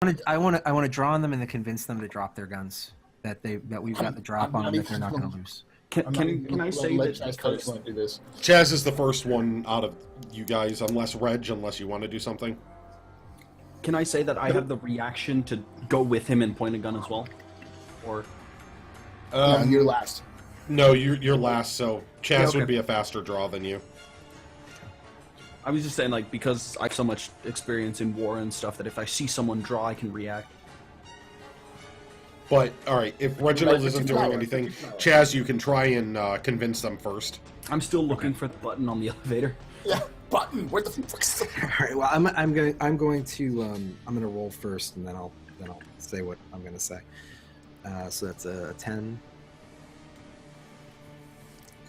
I want to draw on them and to convince them to drop their guns. That we've got the drop on them that they're not going to lose. Can I say that Chaz want to do this? Chaz is the first one out of you guys, unless you want to do something. Can I say that I have the reaction to go with him and point a gun as well? Or No, you're last. No, you're last, so Chaz okay. would be a faster draw than you. I was just saying, like, because I have so much experience in war and stuff that if I see someone draw, I can react. But, alright, if Reginald isn't doing anything, Chaz, you can try and convince them first. I'm still looking for the button on the elevator. Yeah, button. Where the fuck's the... All right. Well, I'm going to roll first, and then I'll say what I'm going to say. So that's a 10.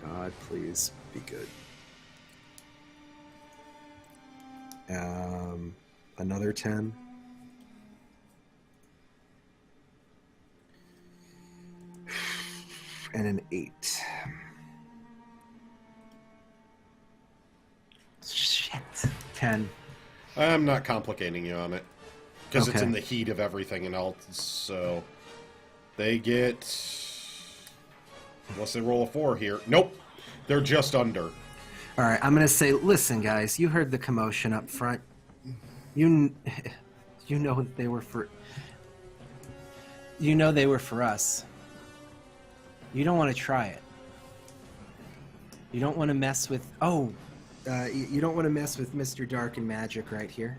God, please be good. Another 10. And an 8. Shit. 10. I'm not complicating you on it. Because it's Okay. in the heat of everything and else, so... They get... Unless they roll a 4 here. Nope. They're just under. All right, I'm going to say, listen, guys, you heard the commotion up front. You know they were for... You know they were for us. You don't want to try it. You don't want to mess with... you don't want to mess with Mr. Dark and Magic right here.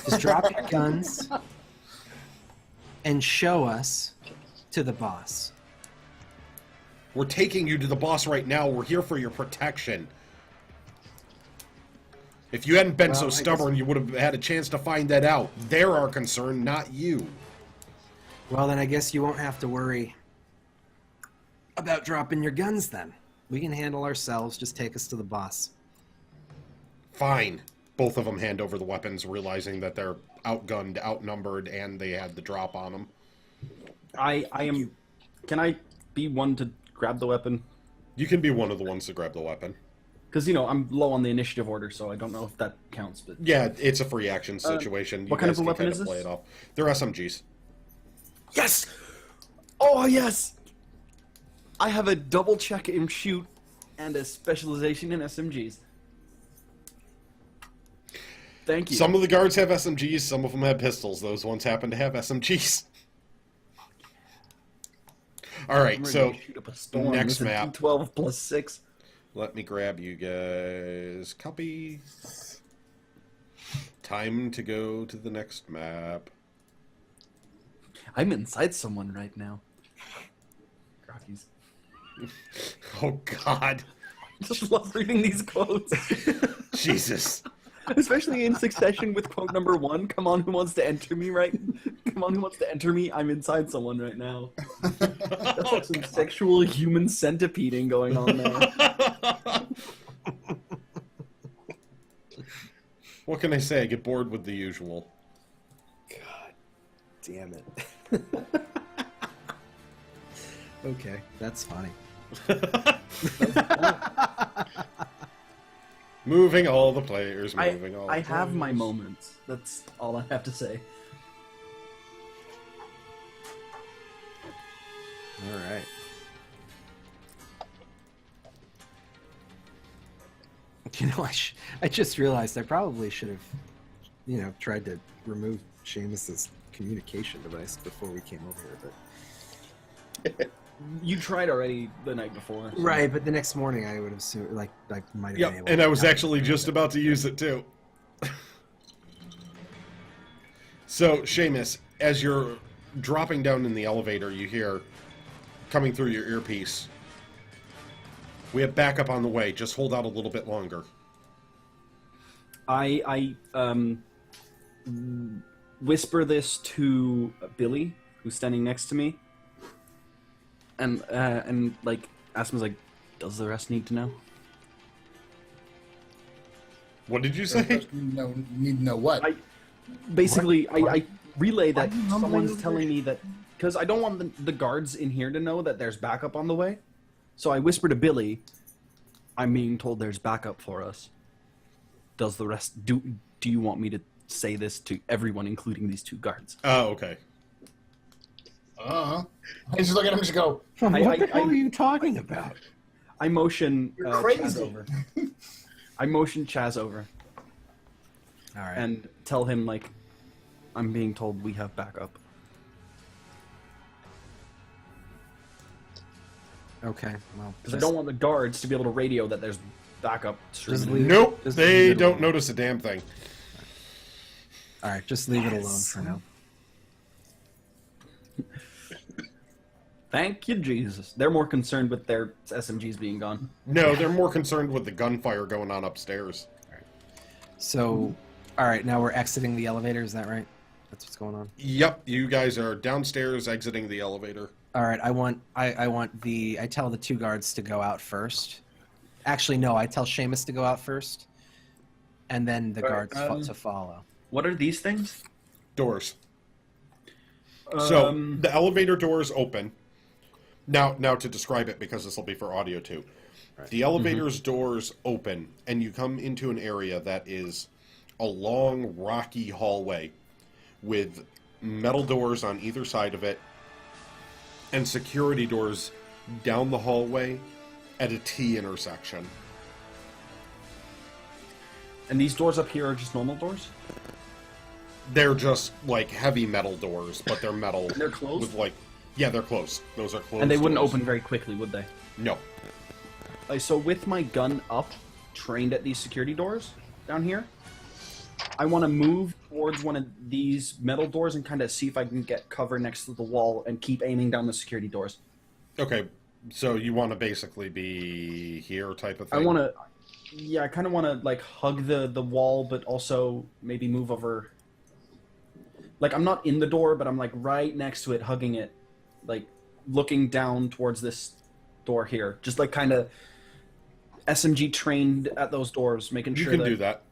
Just drop your guns and show us to the boss. We're taking you to the boss right now. We're here for your protection. If you hadn't been so stubborn, you would have had a chance to find that out. They're our concern, not you. Well, then I guess you won't have to worry about dropping your guns then. We can handle ourselves. Just take us to the boss. Fine. Both of them hand over the weapons, realizing that they're outgunned, outnumbered, and they had the drop on them. I am... Can I be one to grab the weapon? You can be one of the ones to grab the weapon. Because, you know, I'm low on the initiative order, so I don't know if that counts. But Yeah, it's a free action situation. what kind of a weapon is this? Play it off. They're SMGs. Yes! Oh, yes! I have a double check in shoot and a specialization in SMGs. Thank you. Some of the guards have SMGs, some of them have pistols. Those ones happen to have SMGs. Alright, so next map. 12 plus 6. Let me grab you guys. Copy. Time to go to the next map. I'm inside someone right now. Grakees. Oh, God. I just love reading these quotes. Jesus. Especially in succession with quote number 1. Come on, who wants to enter me right? Come on, who wants to enter me? I'm inside someone right now. That's like some sexual human centipeding going on there. What can I say? I get bored with the usual. God damn it. Okay, that's funny. Moving all the players, moving all the I have players. my moments. That's all I have to say. All right. You know, I just realized I probably should have, tried to remove Seamus's communication device before we came over here, but... You tried already the night before. So. Right, but the next morning I would have might have been Yep, able and to... I was actually just about to use it too. So, Seamus, as you're dropping down in the elevator, you hear, coming through your earpiece, we have backup on the way, just hold out a little bit longer. I whisper this to Billy, who's standing next to me, and like ask him, like, does the rest need to know? What did you say? Need to know what? I relay that someone's telling me that, because I don't want the guards in here to know that there's backup on the way. So I whisper to Billy, I'm being told there's backup for us. Does the rest, do you want me to say this to everyone, including these 2 guards. Oh, okay. I just look at him and just go, What I- the hell I- are you talking about? I motion You're Chaz crazy. over. I motion Chaz over All right. and tell him, like, I'm being told we have backup. Okay. Well, Because I don't want the guards to be able to radio that there's backup. Just streaming. leave- Nope, Just they leave it don't alone. notice a damn thing. All right. Just leave it alone for now. Thank you, Jesus. They're more concerned with their SMGs being gone. No, they're more concerned with the gunfire going on upstairs. So, all right. Now we're exiting the elevator. Is that right? That's what's going on. Yep, you guys are downstairs exiting the elevator. All right. I tell the 2 guards to go out first. Actually, no. I tell Seamus to go out first, and then the guards to follow. What are these things? Doors. So the elevator doors open. Now to describe it, because this will be for audio too. Right. The elevator's doors open, and you come into an area that is a long, rocky hallway with metal doors on either side of it, and security doors down the hallway at a T intersection. And these doors up here are just normal doors? They're just like heavy metal doors, but they're metal. They're closed? With like, yeah, they're closed. Those are closed. And they wouldn't doors. open very quickly, would they? No. So with my gun up, trained at these security doors down here, I want to move towards one of these metal doors and kind of see if I can get cover next to the wall and keep aiming down the security doors. Okay, so you want to basically be here type of thing? I want to, yeah, I kind of want to like hug the wall, but also maybe move over. Like I'm not in the door, but I'm like right next to it, hugging it, like looking down towards this door here, just like kind of SMG trained at those doors, making You sure can that... do that.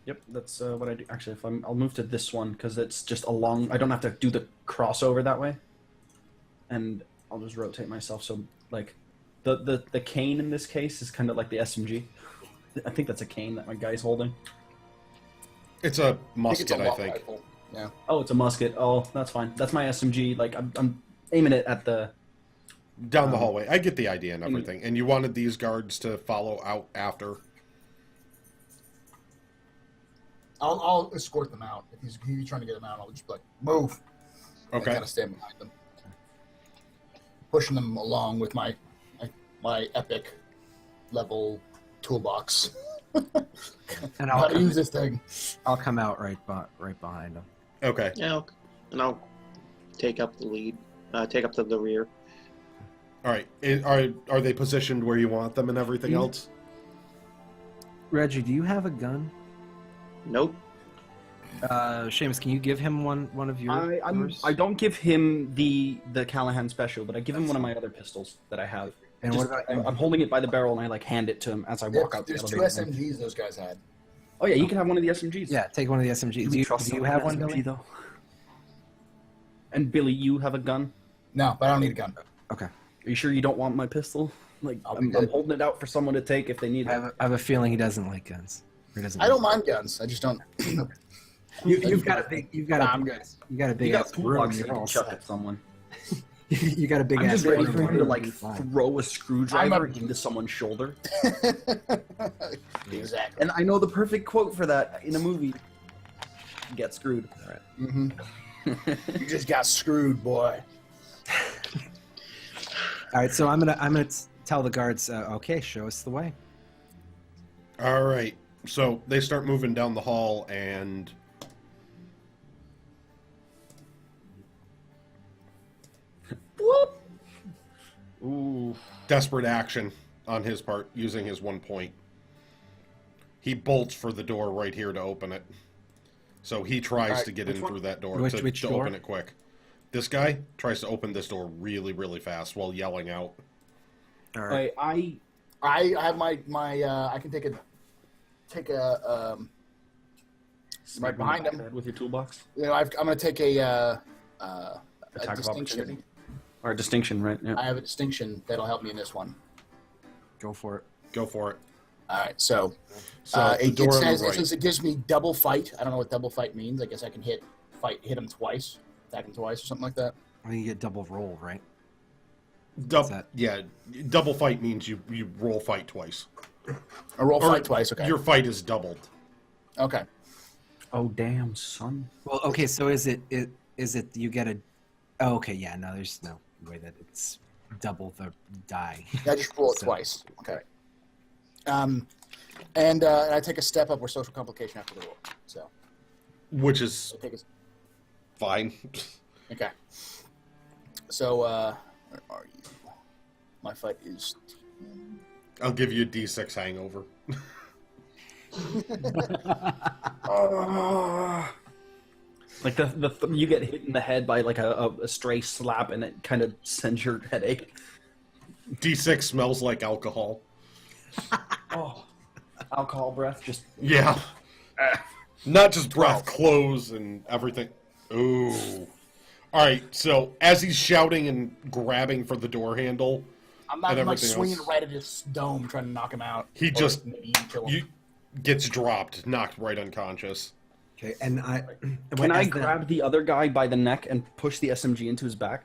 Yep, that's what I do. Actually, I'll move to this one because it's just a long. I don't have to do the crossover that way, and I'll just rotate myself. So like, the cane in this case is kind of like the SMG. I think that's a cane that my guy's holding. It's a I think musket, it's a I long think. rifle. Yeah. Oh, it's a musket. Oh, that's fine. That's my SMG. Like I'm aiming it at the. Down the hallway. I get the idea and everything. And you wanted these guards to follow out after. I'll escort them out. If he's trying to get them out, I'll just be like, move. And Okay. kind of stand behind them. Pushing them along with my epic level toolbox. And How to use this thing. I'll come out right behind him. Okay. Yeah, and I'll take up the lead. Take up to the rear. All right. Are they positioned where you want them and everything else? Reggie, do you have a gun? Nope. Seamus, can you give him one of yours? I don't give him the Callahan special, but I give him one of my other pistols that I have. And Just- what about I'm holding it by the barrel and I like hand it to him as I walk out the There's two elevator. SMGs those guys had. Oh yeah, you can have one of the SMGs. Yeah, take one of the SMGs. Do you have one, Billy? though? And Billy, you have a gun? No, but I don't need a gun. Okay. Are you sure you don't want my pistol? Like I'll be I'm good. holding it out for someone to take if they need I it. have a feeling he doesn't like guns. Or doesn't I don't mind guns. I just don't. You've got a big. You've got Nah, a. I'm good. You got a big You got ass a room. toolbox that You're you can all chuck set. at someone. You got a big I'm ass just ready room. for him to like You're fine. throw a screwdriver I'm a- into someone's shoulder. Exactly. And I know the perfect quote for that in a movie. Get screwed. All right. Mm-hmm. You just got screwed, boy. All right, so I'm gonna tell the guards. Okay, show us the way. All right. So they start moving down the hall and... Ooh. desperate action on his part, using his 1 point. He bolts for the door right here to open it. So he tries Alright, to get which in one? through that door Which to door? open it quick. This guy tries to open this door really, really fast while yelling out. All right. I I have my I can take a right behind him. with your toolbox. You know, I'm gonna take a Attack of distinction. opportunity. Or distinction, right? Yeah. I have a distinction that'll help me in this one. Go for it. Go for it. All right, so, So the it door on says the right. it gives me double fight. I don't know what double fight means. I guess I can hit him twice, attack him twice, or something like that. I think you get double roll, right? Dub- yeah, double fight means you roll fight twice. A roll Or fight twice. Okay. Your fight is doubled. Okay. Oh damn, son. Well, okay. So is it you get a? Oh, okay. Yeah. No, there's no way that it's double the die. I just roll it So- twice. Okay. And I take a step up or social complication after the roll. So Which is I take a, fine. okay. So where are you? My fight is. I'll give you a D6 hangover. Like you get hit in the head by like a stray slap, and it kind of sends your headache. D6 smells like alcohol. Oh, alcohol breath, just Yeah. Not just breath, clothes, and everything. Ooh. All right, so as he's shouting and grabbing for the door handle, I'm not and like everything swinging else. right at his dome, trying to knock him out. He or just- maybe even kill him. gets dropped, knocked right unconscious. Okay, and Can I as the- grab the other guy by the neck and push the SMG into his back?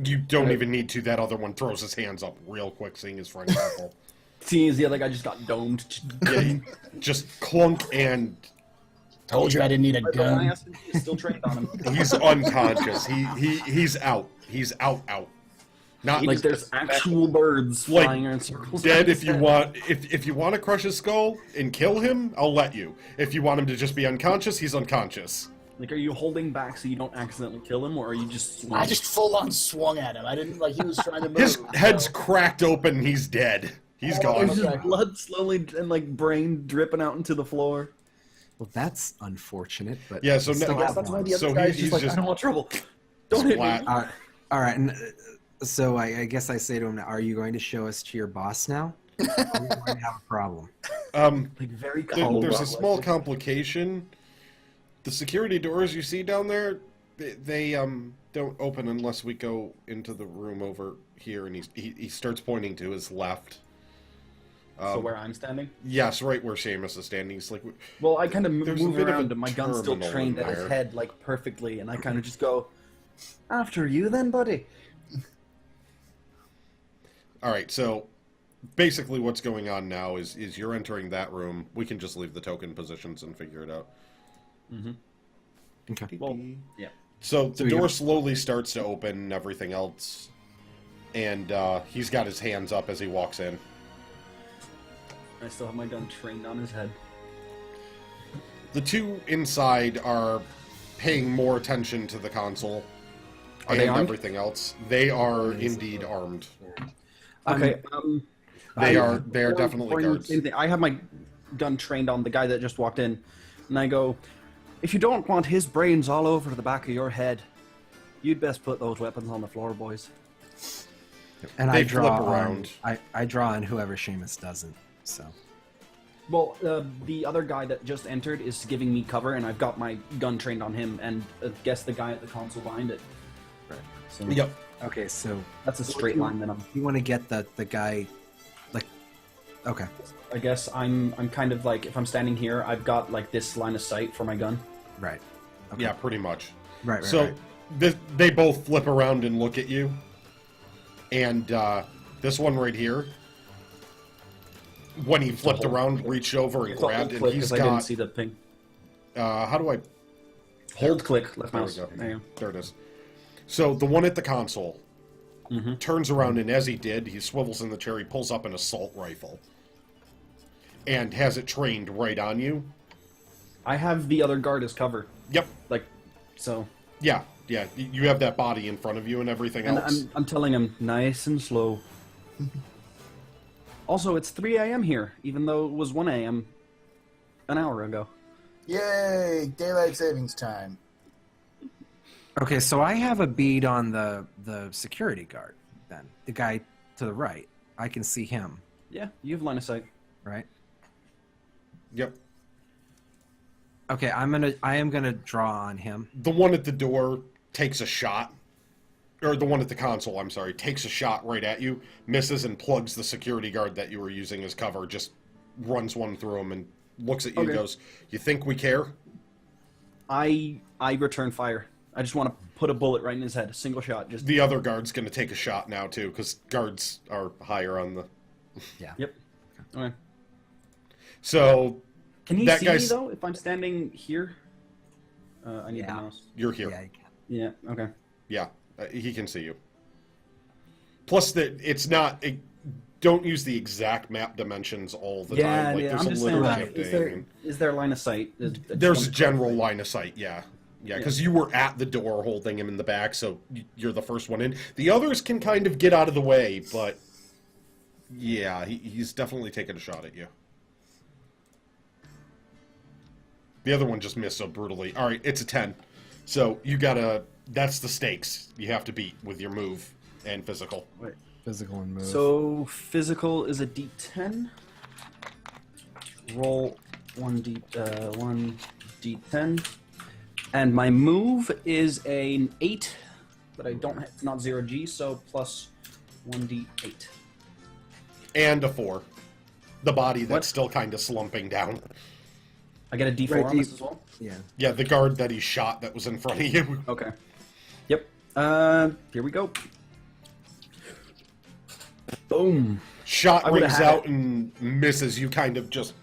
You don't even need to. That other one throws his hands up real quick, seeing his friend grapple. Seeing as the other guy just got domed. Yeah, just clunk, and Told you I didn't need a But my gun. SMG is still trained on him. he's unconscious. He's out. He's out. Not Like there's actual birds Like, flying in circles. dead. If you want, if you want to crush his skull and kill him, I'll let you. If you want him to just be unconscious, he's unconscious. Like, are you holding back so you don't accidentally kill him, or are you just swinging? I just full on swung at him. I didn't like he was trying to move. His head's so- cracked open. He's dead. He's gone. There's just blood slowly and like brain dripping out into the floor. Well, that's unfortunate, but Yeah, so still no- I guess have that's why one. the other So guy's he's just like, just I don't want trouble. Don't hit me. Splat. All right, and so I guess I say to him, "Are you going to show us to your boss now? Or are we going to have a problem?" Like very cold. There's a small complication. The security doors you see down there, they don't open unless we go into the room over here, and he starts pointing to his left. So where I'm standing? Yes, right where Seamus is standing. He's like, Well, I kind of There's a move bit of a around, and my gun's still terminal trained in at his there. head like perfectly, and I kind of just go, "After you, then, buddy." all right, so basically what's going on now is you're entering that room. We can just leave the token positions and figure it out. Okay. Well, yeah. So the So door you're- slowly starts to open and everything else. And he's got his hands up as he walks in. I still have my gun trained on his head. The two inside are paying more attention to the console Are and they armed? everything else. They are indeed armed. Okay. They I- are definitely guards. same thing. I have my gun trained on the guy that just walked in, and I go, "If you don't want his brains all over the back of your head, you'd best put those weapons on the floor, boys." And They I draw flip around. I draw on whoever Seamus doesn't. So Well, the other guy that just entered is giving me cover, and I've got my gun trained on him, and guess the guy at the console behind it. Right. So Yep. okay, so that's a straight line. Then you want to get the guy, like, okay, I guess I'm kind of like, if I'm standing here, I've got like this line of sight for my gun. right, okay. Yeah, pretty much. right. So they both flip around and look at you. And this one right here, when he flipped around, reached over and It's all grabbed, and click he's 'cause I didn't got... see the ping. how do I... Hold click, left There we mouse. go. There you There it is. So the one at the console Mm-hmm. turns around, and as he did, he swivels in the chair, he pulls up an assault rifle. And has it trained right on you. go. I have the other guard as cover. Yep. Like, so. Yeah. You have that body in front of you and everything And else. I'm telling him, nice and slow. Also, it's 3 a.m. here, even though it was 1 a.m. an hour ago. Yay! Daylight savings time. Okay, so I have a bead on the security guard. Then the guy to the right, I can see him, Yeah, you have line of sight. right? Yep. Okay, I am gonna draw on him. The one at the door takes a shot. or the one at the console, I'm sorry, takes a shot right at you, misses, and plugs the security guard that you were using as cover, just runs one through him and looks at you and goes, "You think we care?" I return fire. I just want to put a bullet right in his head, a single shot. Just The other guard's going to take a shot now, too, because guards are higher on the... Yeah. Yep. Okay. So, Can he That see me guy's- though if I'm standing here? I need the Yeah. mouse. you're here. Yeah, you can. Yeah. Okay. Yeah, he can see you. Plus, that it's not... don't use the exact map dimensions all the Yeah. time. Like, Yeah. there's I'm a just little saying. shifting. Is there line of sight? There's general line of sight, yeah. Yeah, because you were at the door holding him in the back, so you're the first one in. The others can kind of get out of the way, but... yeah, he's definitely taking a shot at you. The other one just missed so brutally. All right, it's a 10. So you gotta... that's the stakes you have to beat with your move and physical. Wait. Physical and move. So physical is a D10. Roll 1d10, and my move is an 8, but I don't. It's not 0G, so plus 1d8. And a 4. The body that's What? still kind of slumping down. I get a D4 Right, on this as well. Yeah. Yeah, the guard that he shot that was in front of you. Okay. Yep. Here we go. Boom. Shot I would've rings had out it. and misses. You kind of just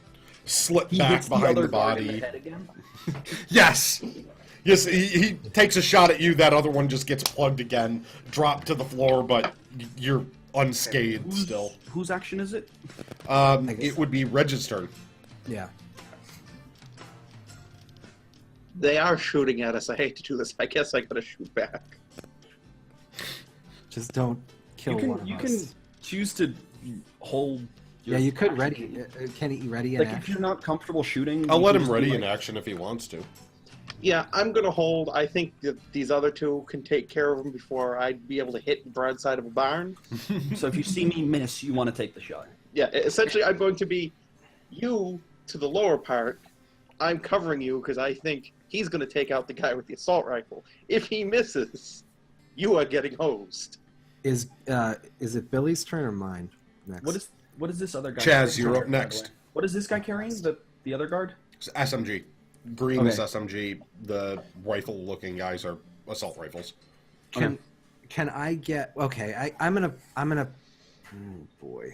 slip He back hits the behind other the guard in body. the head again. Yes! Yes, he takes a shot at you. That other one just gets plugged again, dropped to the floor, but you're unscathed still. Whose action is it? It would be registered. Yeah. They are shooting at us. I hate to do this. I guess I gotta shoot back. Just don't kill one of You us. can choose to hold. Yeah, you could ready. Can he ready in Like if action? you're not comfortable shooting, I'll you let can him just be ready like- in action if he wants to. Yeah, I'm gonna hold. I think that these other two can take care of them before I'd be able to hit the broadside of a barn. So if you see me miss, you want to take the shot. Yeah, essentially, I'm going to be you to the lower part. I'm covering you because I think he's going to take out the guy with the assault rifle. If he misses, you are getting hosed. Is it Billy's turn or mine next? What is this other guy? Chaz, carrying? you're up By the next. way. What is this guy carrying? The other guard? It's SMG. Green is Okay. SMG. The rifle-looking guys are assault rifles. Can I get okay? I'm gonna. Oh boy.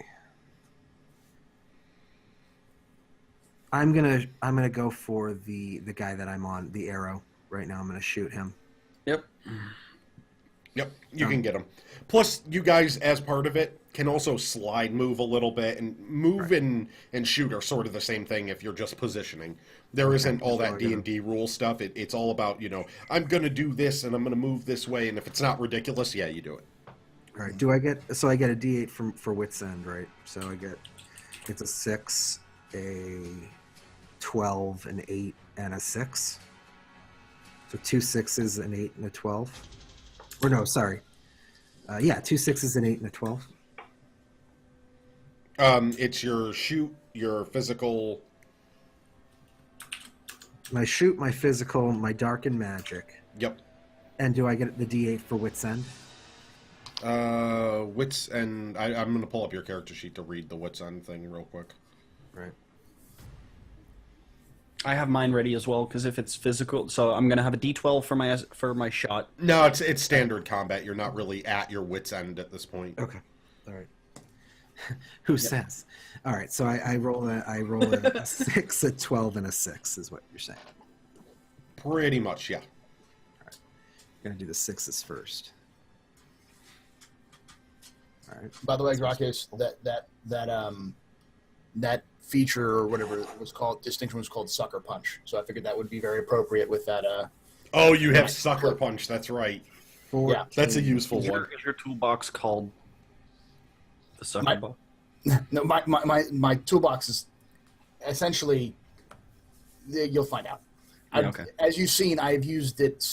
I'm gonna go for the guy that I'm on, the arrow right now. I'm gonna shoot him. Yep. Yep, you can get them. Plus, you guys, as part of it, can also slide move a little bit, and move and shoot are sort of the same thing if you're just positioning. There isn't all that D&D rule stuff. It's all about, I'm going to do this, and I'm going to move this way, and if it's not ridiculous, yeah, you do it. All right. Do I get? So I get a D8 for wits end, right? So it's a 6, a 12, an 8, and a 6. So 2 6s, an 8, and a 12. Or no, sorry. 2 6s, an 8, and a 12. It's your shoot, your physical. My shoot, my physical, my dark and magic. Yep. And do I get the D8 for wits end? Wits, and I'm going to pull up your character sheet to read the wits end thing real quick. Right. I have mine ready as well because if it's physical, so I'm gonna have a D12 for my shot. No, it's standard combat. You're not really at your wits end at this point. Okay. All right. Who says? All right. So I roll a 6, a 12, and a 6 is what you're saying. Pretty much, yeah. I'm gonna do the 6s first. All right. By the way, Grakees, that feature or whatever it was called, distinction was called Sucker Punch. So I figured that would be very appropriate with that. Oh, you have Sucker Punch. That's right. 14. That's a useful Is one. your toolbox called the sucker My- box? No, my toolbox is essentially. You'll find out. Yeah, okay. As you've seen, I've used it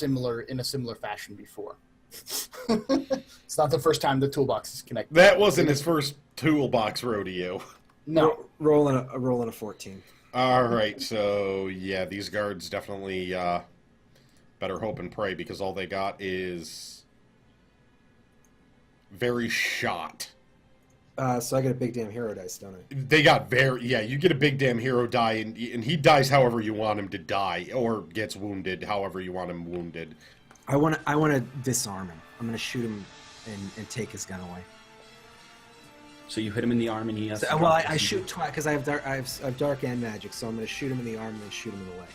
in a similar fashion before. It's not the first time the toolbox is connected. That wasn't his first toolbox rodeo. No, Rolling a 14. All right, so yeah, these guards definitely better hope and pray because all they got is very shot. So I get a big damn hero dice, don't I? They got you get a big damn hero die, and he dies however you want him to die, or gets wounded however you want him wounded. I want to disarm him. I'm going to shoot him and take his gun away. So you hit him in the arm, and he has. So, well, I shoot twice because I have dark and magic, so I'm going to shoot him in the arm and then shoot him in the leg.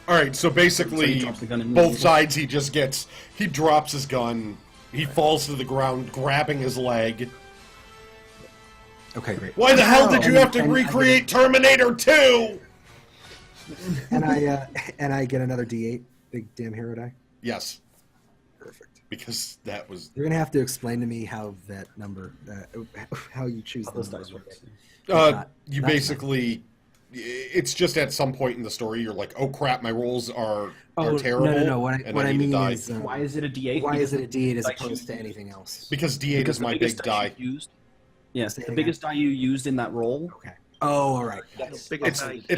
All right, so basically, drops the gun both sides he drops his gun, he falls to the ground, grabbing his leg. Okay, great. Why the hell did you have to recreate Terminator 2? And I get another D8, big damn hero die. Yes, Perfect. because that was. You're gonna have to explain to me how that number, how you choose How those those numbers. dice work. You basically, it's just at some point in the story you're like, oh crap, my rolls are terrible. No. What I need to mean die. is, Why is it a D8? why is it a D8 as Dice opposed to you anything else? Because D8 is my big die. Yes, Say the again. biggest die you used in that roll. Okay. Oh, all right. It's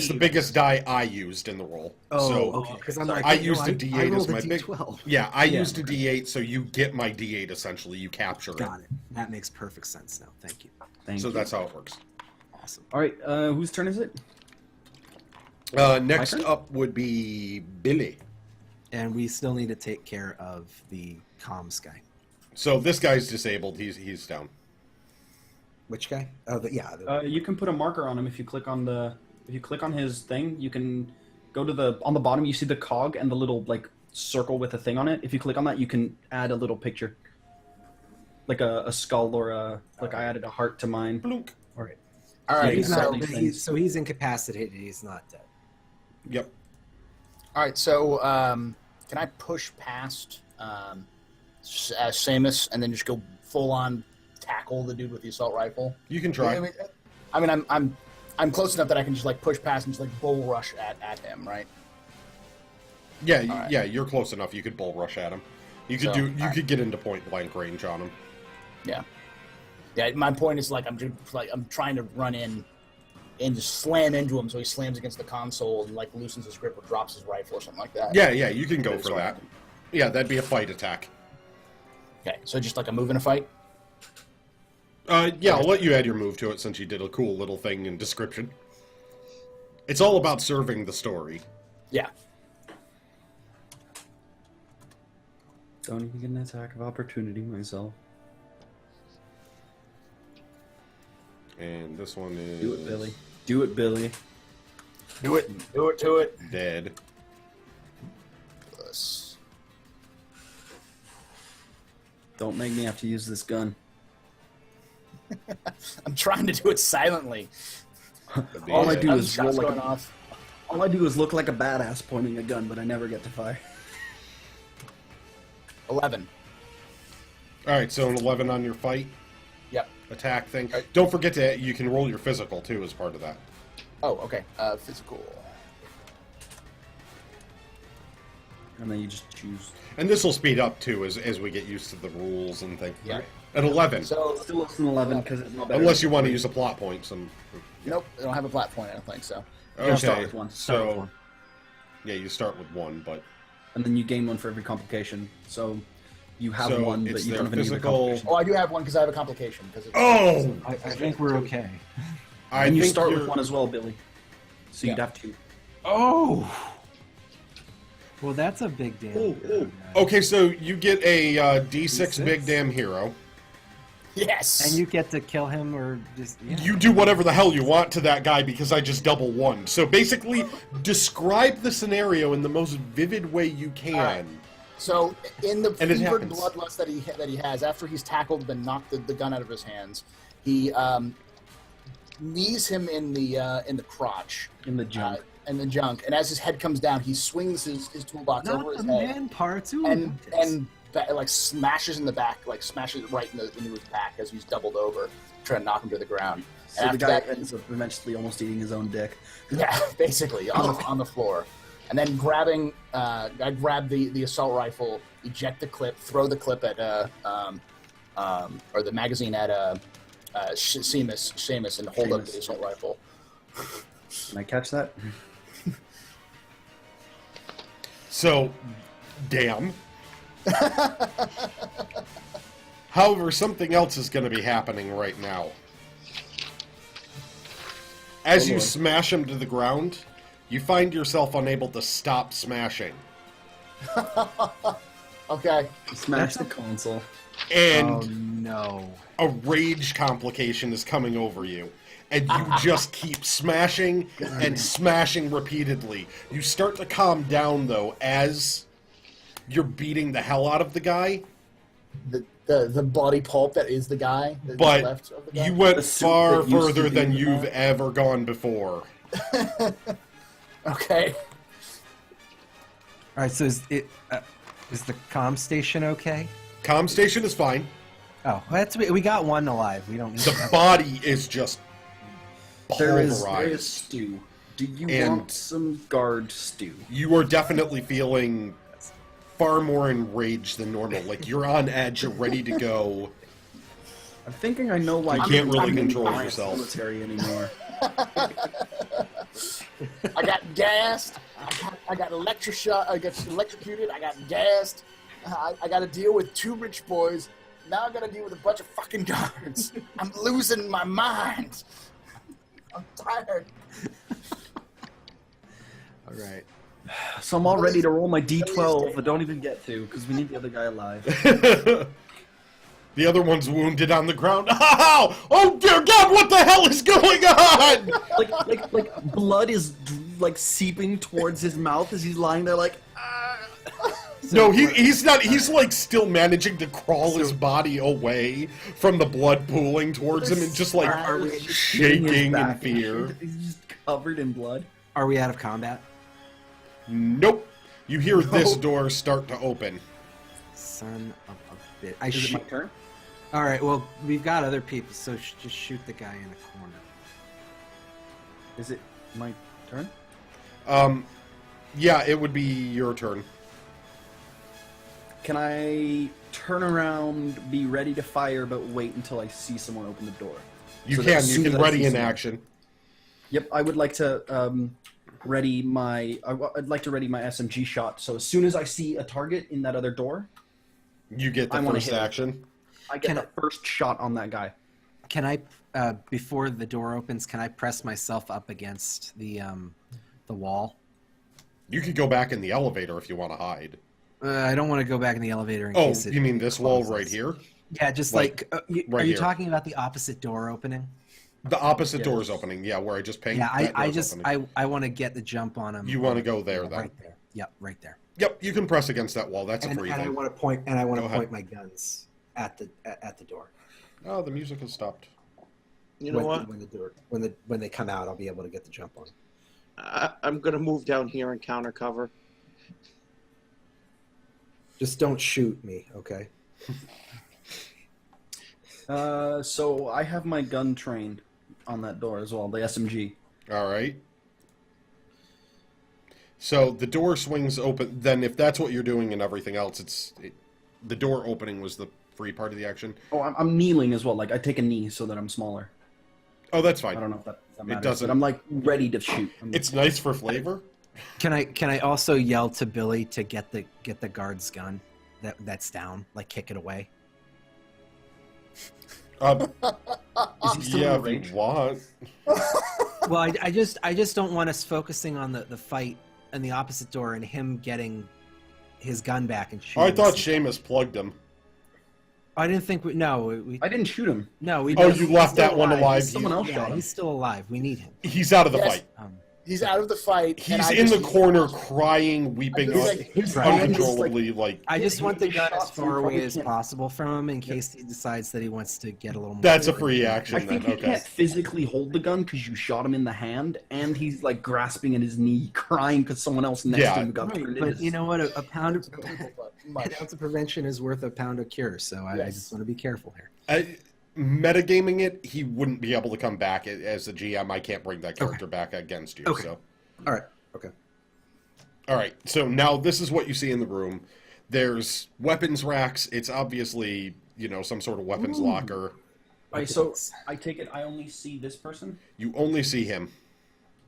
the biggest die I used in the roll. Oh, so okay. Because I'm like, I used a D8 as rolled my a big. D12. Yeah, I used a D8, so you get my D8 essentially. You capture it. Got it. That makes perfect sense now. Thank you. Thank So you. that's how it works. Awesome. All right. Whose turn is it? Next turn? up would be Billy. And we still need to take care of the comms guy. So this guy's disabled. He's down. Which guy? Oh, You can put a marker on him if you click on his thing. You can go to on the bottom. You see the cog and the little like circle with a thing on it. If you click on that, you can add a little picture, like a skull or I added a heart to mine. Blunk. all right. All right. He's So, not, so he's incapacitated. He's not dead. Yep. all right. So, can I push past Samus and then just go full on tackle the dude with the assault rifle? You can try. I mean, I'm close enough that I can just like push past and just like bull rush at him, right? Yeah, right. yeah, you're close enough. You could bull rush at him. You could So, you could get into point blank range on him. Yeah. Yeah. My point is like I'm trying to run in and just slam into him so he slams against the console and like loosens his grip or drops his rifle or something like that. Yeah, you can go Okay, for so- that. Yeah, that'd be a fight attack. Okay. So just like a move in a fight. Yeah, I'll let you add your move to it since you did a cool little thing in description. It's all about serving the story. Yeah. Don't even get an attack of opportunity myself. And this one is... Do it, Billy. Do it, Billy. Do it. Do it to it. Dead. Plus. Don't make me have to use this gun. I'm trying to do it silently. All I do Other is shots roll like going a, off. all I do is look like a badass pointing a gun, but I never get to fire. 11. All right, so an 11 on your fight Yep. attack thing. Don't forget to you can roll your physical too as part of that. Oh, okay. Physical. And then you just choose. And this will speed up too as we get used to the rules and things. Yeah. At 11, So Still less than 11 because it's not better. unless you want to use a plot point. nope, I don't have a plat point. I don't think so. Just start Okay, with one. so yeah, you start with one, but And then you gain one for every complication. So you have So one, but it's you their don't have any of the physical- complications. Oh, I do have one because I have a complication. Because oh, I think we're okay. I And you think start you're- with one as well, Billy. So you'd Yeah. have two. Oh. Well, that's a big damn. Ooh. Okay, so you get a D6 D6? big damn hero. yes. And you get to kill him or just. Yeah. You do whatever the hell you want to that guy because I just double one. So basically, describe the scenario in the most vivid way you can. Alright. So in the And it fevered happens. bloodlust that he has, after he's tackled and knocked the gun out of his hands, he knees him in the crotch. In the junk. In the junk, and as his head comes down, he swings his toolbox Not over his the head man parts. Ooh, and like smashes in the back, like smashes right into his back as he's doubled over, trying to knock him to the ground. So And the after guy that, ends up eventually almost eating his own dick. yeah, basically on the floor, and then I grab the assault rifle, eject the clip, throw the clip at or the magazine at Seamus, and hold up Seamus. the assault rifle. Can I catch that? So, damn. However, something else is going to be happening right now. As you smash him to the ground, you find yourself unable to stop smashing. Okay. Smash the console. And Oh no. a rage complication is coming over you. And you just keep smashing and smashing repeatedly. You start to calm down, though, as you're beating the hell out of the guy. The body pulp that is the guy. But left of the guy. you went The suit far that used to further be than the you've guy. ever gone before. Okay. All right, so is the comm station okay? Comm station is fine. Oh, we got one alive. We don't need The body is just There is pulverized. stew. Do you And- want some guard stew? You are definitely feeling far more enraged than normal. Like, you're on edge, you're ready to go. I'm thinking I know why You can't really I'm control not yourself. military anymore. I got gassed. I got electroshock. I got electrocuted. I got gassed. I got to deal with 2 rich boys. Now I got to deal with a bunch of fucking guards. I'm losing my mind. I'm tired. All right. So I'm all ready to roll my D12, but don't even get to, because we need the other guy alive. The other one's wounded on the ground. Ow! Oh dear God! What the hell is going on? like blood is like seeping towards his mouth as he's lying there like, No, he's not. He's like still managing to crawl his body away from the blood pooling towards him and just like Are we shaking in back? fear. He's just covered in blood. Are we out of combat? Nope. You hear this door start to open. Son of a bitch. Is it my turn? All right. Well, we've got other people, so just shoot the guy in the corner. Is it my turn? Yeah, it would be your turn. Can I turn around, be ready to fire, but wait until I see someone open the door? You So that can. as You soon can as I ready see in someone- action. Yep, I would like to ready my. I'd like to ready my SMG shot. So as soon as I see a target in that other door, You get the I wanna first hit him. action. I get the first shot on that guy. Can I, before the door opens, can I press myself up against the wall? You could go back in the elevator if you want to hide. I don't want to go back in the elevator in Oh, case it you mean this wall closes. right here? Yeah, just Like, are right you here. talking about the opposite door opening? The opposite Yes. door is opening. Yeah, where I just pinged. Yeah, that I door's just opening. I want to get the jump on him. You want to go there then? Right there. Yep, right there. Yep, you can press against that wall. That's a free And I thing. want to point and I want Go to ahead. point my guns at the door. Oh, the music has stopped. You know what? When they come out, I'll be able to get the jump on. I'm gonna move down here and counter cover. Just don't shoot me, okay? So I have my gun trained on that door as well, the SMG. All right. So the door swings open. Then, if that's what you're doing and everything else, the door opening was the free part of the action. Oh, I'm kneeling as well. Like I take a knee so that I'm smaller. Oh, that's I fine. don't know if that matters, doesn't- but I'm like ready to shoot. It's nice for flavor. Can I also yell to Billy to get the guard's gun that's down, like kick it away? Is he still Yeah, in the if range? you want. Well, I just don't want us focusing on the fight in the opposite door and him getting his gun back and Oh, shooting. I thought us. Seamus plugged him. I didn't think we. No, we. I didn't shoot him. No, we. Oh, don't- you he's left still that one alive. Someone else Yeah, shot him. he's still alive. We need him. He's out of the Yes. fight. He's out of the fight. and He's I in the just- corner crying, weeping, He's like- his Right. hand is uncontrollably, like... I just want the he gun shot as so far he away probably as can't- possible from him in case he decides that he wants to get a little more. That's a free. free I action then, think he okay. can't physically hold the gun because you shot him in the hand, and he's like grasping at his knee, crying because someone else next Yeah. to him got Right, turned but into- you know what? A pound of Much. an ounce of prevention is worth a pound of cure. So I Yes. just want to be careful here. Metagaming it, he wouldn't be able to come back as the GM. I can't bring that character back against you. Okay. So, All right. Okay. all right. So now this is what you see in the room. There's weapons racks. It's obviously some sort of weapons locker. Alright, so I take it I only see this person? You only see him,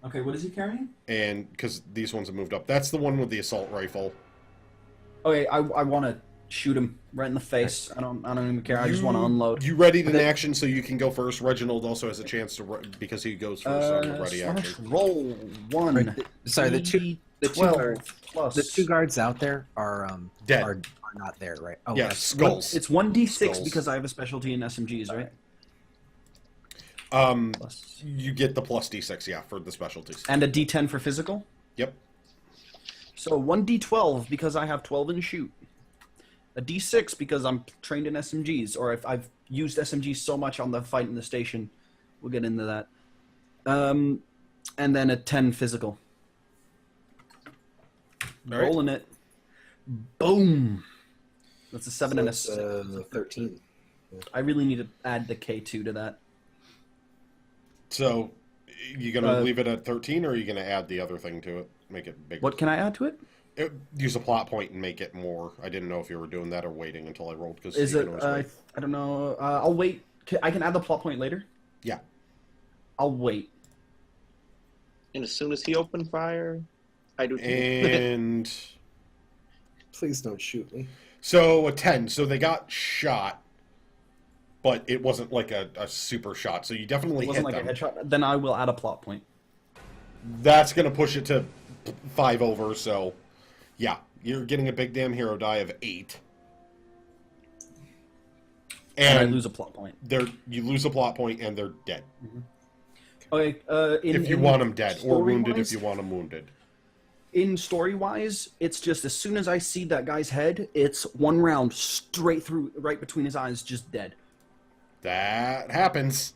Okay, what is he carrying? and because these ones have moved up, that's the one with the assault rifle. Okay, I want to Shoot him right in the face. I don't even care. I just want to unload. You readied an action, so you can go first. Reginald also has a chance to because he goes first on the ready slash action. roll 1. Right, sorry, the two 12 guards, plus. the two guards out there are Dead. are not there, right? Oh, Yeah, that's- skulls. It's 1d6 Skulls. because I have a specialty in SMGs, right? Plus. You get the plus d6, yeah, for the specialties. And a d10 for physical. Yep. So 1d12 because I have 12 in shoot. A d6 because I'm trained in SMGs, or if I've used SMGs so much on the fight in the station. We'll get into that. And then a 10 physical. All right. Rolling it. Boom. That's a 7 and a so 6. it's, 13. I really need to add the K2 to that. So, you gonna leave it at 13, or are you gonna add the other thing to it, make it bigger? What can I add to it? Use a plot point and make it more. I didn't know if you were doing that or waiting until I rolled because Is you it? can always wait. I don't know. I'll wait. I can add the plot point later. Yeah. I'll wait. And as soon as he opened fire, I do too. And Please don't shoot me. so a 10. So they got shot, but it wasn't like a super shot. So you definitely It wasn't hit like them. a headshot. Then I will add a plot point. That's gonna push it to 5 over. So, yeah, you're getting a big damn hero die of 8. And I And lose a plot point. you lose a plot point and they're dead. Okay. If you want them dead, or wounded if story-wise- you want them wounded. In story-wise, it's just as soon as I see that guy's head, it's one round straight through, right between his eyes, just dead. That happens.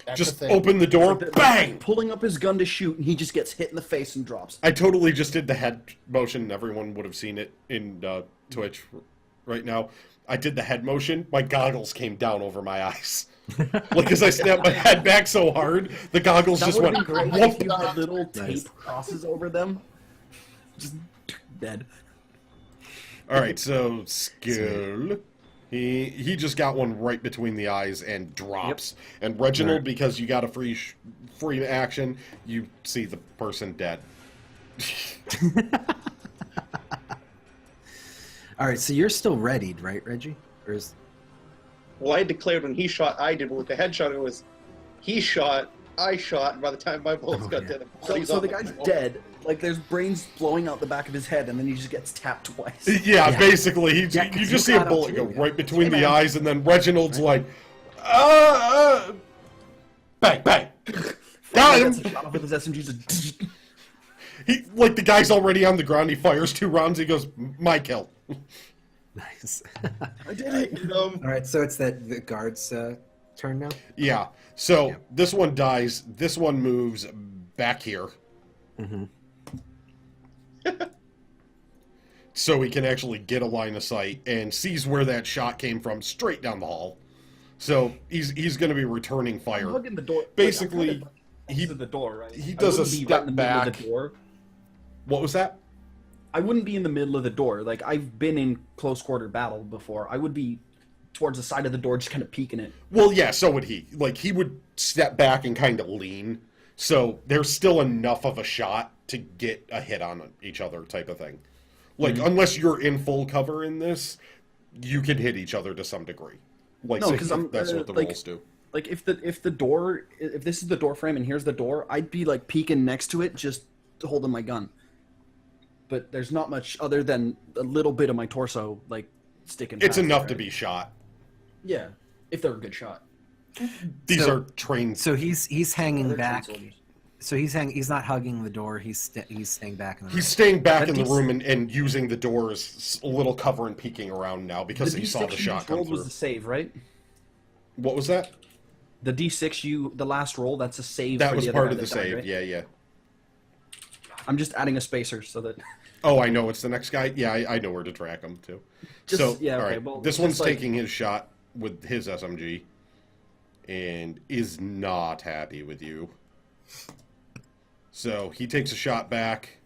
That's Just the thing. open the door, They're bang! pulling up his gun to shoot, and he just gets hit in the face and drops. I totally just did the head motion. Everyone would have seen it in Twitch right now. I did the head motion. My goggles came down over my eyes. Like, as I snapped my head back so hard, the goggles That just would went... be great whoop. if you had little tape Nice. crosses over them. Just dead. All right, so Skill. He just got one right between the eyes and drops. And Reginald, Right. because you got a free action, you see the person dead. All right, so you're still readied, right, Reggie? Or is... Well, I declared when he shot, I did. But with the headshot, it was he shot, I shot, and by the time my bullets got dead, So the guy's dead. Like, there's brains blowing out the back of his head, and then he just gets tapped twice. Yeah, Yeah. basically, Yeah, you 'cause just you see a got bullet up go too, yeah. right between Hey, the man. eyes, and then Reginald's like, bang, bang. Got He gets him. a shot off with his SMG. Just He, like, the guy's already on the ground. He fires 2 rounds. He goes, my kill. Nice. I did it. All right, so it's the guard's turn now? Yeah. So Yeah. this one dies. This one moves back here. Mm-hmm. So he can actually get a line of sight and sees where that shot came from, straight down the hall. So he's going to be returning I'm fire. hugging the door. Basically, Like, I'm he- to the door, right? he I does a wouldn't be step in the middle of back. the door. What was that? I wouldn't be in the middle of the door. Like, I've been in close quarter battle before. I would be towards the side of the door, just kind of peeking it. Well, yeah, so would he. Like, he would step back and kind of lean. So there's still enough of a shot to get a hit on each other type of thing. Like, unless you're in full cover in this, you can hit each other to some degree. Like, No, so 'cause I'm, that's what the like- rules do. Like, if this is the door frame and here's the door, I'd be like peeking next to it, just holding my gun. But there's not much other than a little bit of my torso, like, sticking. It's past it, enough right? to be shot. Yeah, if they're a good shot. These So- are trained. So he's hanging They're trained back. soldiers. So he's not hugging the door. He's staying back in the room. He's staying back in the D6 room and using the door as a little cover and peeking around now because he saw the D6 shot you come rolled through. was the save, right? What was that? The D6 the last roll, that's a save. That for was the part other of guy the that died, save. right? Yeah. I'm just adding a spacer so that. Oh, I know it's the next guy. Yeah, I know where to track him too. Just- So, yeah, all okay, right. well, This just one's like- taking his shot with his SMG and is not happy with you. So he takes a shot back.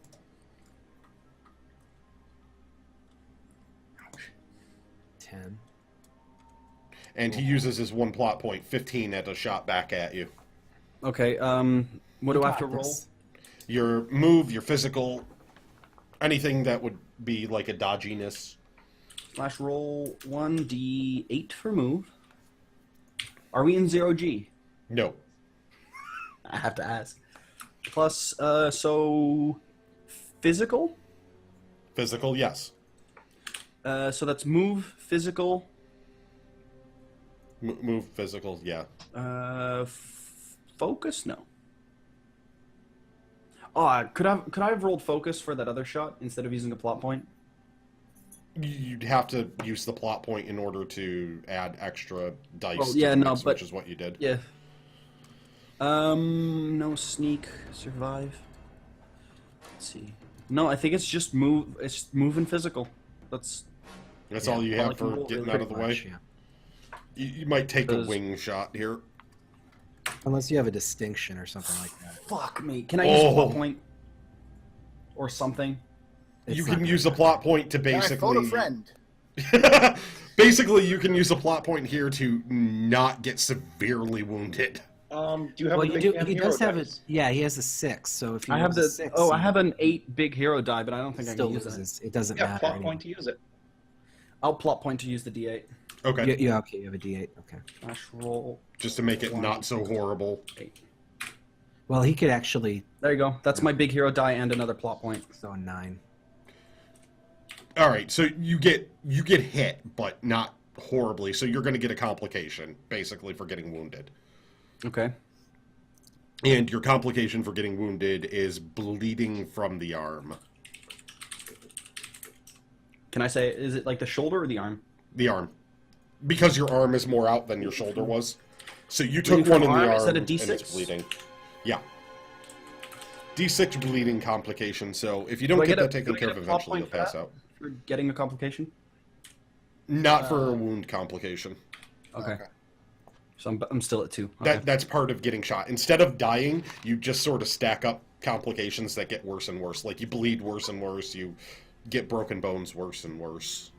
10. And he uses his 1 plot point, 15, at a shot back at you. Okay. What do I have to Got roll? this. Your move, your physical, anything that would be like a dodginess. Slash roll 1d8 for move. Are we in 0G? No. I have to ask. Plus, so physical? Physical, yes. So that's move, physical. Move, physical, yeah. Focus? No. Oh, could I have rolled focus for that other shot instead of using a plot point? You'd have to use the plot point in order to add extra dice Well, to yeah, the no, mix, but- which is what you did. Yeah. No sneak, survive. Let's see. No, I think it's just move. It's move and physical. That's All you all I have can for roll, getting really. out of the way. Much, yeah. You might take a Because- wing shot here. Unless you have a distinction or something like that. fuck me. Can I use a plot point or something? It's You not can gonna use a matter. plot point to Can I phone a basically. friend? Basically, you can use a plot point here to not get severely wounded. Do you have Well, a you big do. hand He hero does have dice? it. Yeah, he has a 6. So if you I have use the. a 6, I he have an 8 big hero die, but I don't think I still can use it. loses. It doesn't Yeah, matter. plot anymore. point to use it. I'll plot point to use the D8. Okay. Yeah, okay. You have a D8. Okay. Slash roll Just to make it not so horrible. 8. Well, he could actually. There you go. That's my big hero die and another plot point. So a 9. All right, so you get hit, but not horribly. So you're going to get a complication, basically, for getting wounded. Okay. And your complication for getting wounded is bleeding from the arm. Can I say, is it like the shoulder or the arm? The arm. Because your arm is more out than your shoulder was. So you took Bleeding one from in the arm? arm, Is that a and D6? it's bleeding. Yeah. D6 bleeding complication, so if you don't Do I get get a- that taken do I care get of, a plot eventually you'll point for pass that? out. For getting a complication? Not for a wound complication. Okay. So I'm still at 2. Okay. That's part of getting shot. Instead of dying, you just sort of stack up complications that get worse and worse. Like you bleed worse and worse, you get broken bones worse and worse.